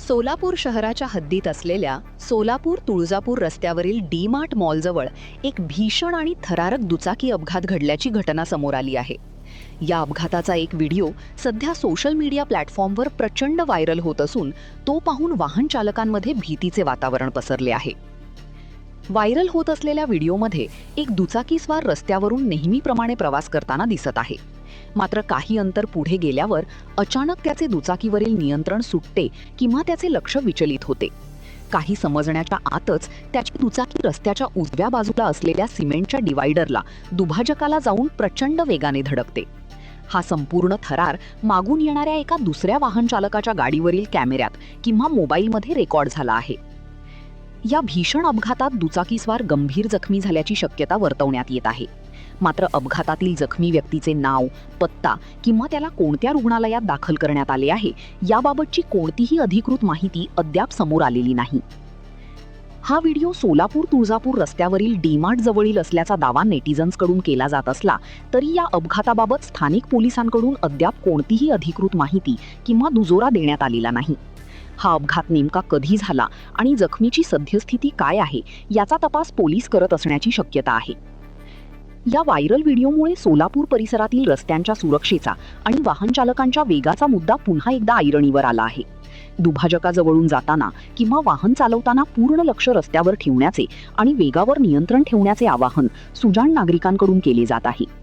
सोलापूर शहराच्या हद्दीत असलेल्या सोलापूर तुळजापूर रस्त्यावरील डी मार्ट मॉलजवळ एक भीषण आणि थरारक दुचाकी अपघात घडल्याची घटना समोर आली आहे. या अपघाताचा एक व्हिडिओ सध्या सोशल मीडिया प्लॅटफॉर्मवर प्रचंड व्हायरल होत असून तो पाहून वाहन चालकांमध्ये भीतीचे वातावरण पसरले आहे. व्हायरल होत असलेल्या व्हिडिओमध्ये एक दुचाकीस्वार रस्त्यावरून नेहमीप्रमाणे प्रवास करताना दिसत आहे. मात्र काही अंतर पुढे गेल्यावर अचानक त्याचे दुचाकीवरील नियंत्रण सुटते किंवा त्याचे लक्ष विचलित होते. काही समजण्याच्या आतच त्याची दुचाकी रस्त्याच्या उजव्या बाजूला असलेल्या सिमेंटच्या डिवायडरला दुभाजकाला जाऊन प्रचंड वेगाने धडकते. हा संपूर्ण थरार मागून येणाऱ्या एका दुसऱ्या वाहन चालकाच्या गाडीवरील कॅमेऱ्यात किंवा मोबाईलमध्ये रेकॉर्ड झाला आहे. या भीषण अपघातात दुचाकीस्वार गंभीर जखमी झाल्याची शक्यता वर्तवण्यात येत आहे. मात्र अपघातातील जखमी व्यक्तीचे नाव, पत्ता किंवा त्याला कोणत्या रुग्णालयात दाखल करण्यात आले आहे याबाबतची कोणतीही अधिकृत माहिती अद्याप समोर आलेली नाही. हा व्हिडिओ सोलापूर तुळजापूर रस्त्यावरील डीमार्ट जवळील असल्याचा दावा नेटिझन्सकडून केला जात असला तरी या अपघाताबाबत स्थानिक पोलिसांकडून अद्याप कोणतीही अधिकृत माहिती किंवा दुजोरा देण्यात आलेला नाही. हा अपघात नेमका कधी झाला आणि जखमीची सद्यस्थिती काय आहे याचा तपास पोलीस करत असण्याची शक्यता आहे. या व्हायरल व्हिडिओमुळे सोलापूर परिसरातील रस्त्यांच्या सुरक्षेचा आणि वाहन चालकांच्या वेगाचा मुद्दा पुन्हा एकदा ऐरणीवर आला आहे. दुभाजकाजवळून जाताना किंवा वाहन चालवताना पूर्ण लक्ष रस्त्यावर ठेवण्याचे आणि वेगावर नियंत्रण ठेवण्याचे आवाहन सुजाण नागरिकांकडून केले जात आहे.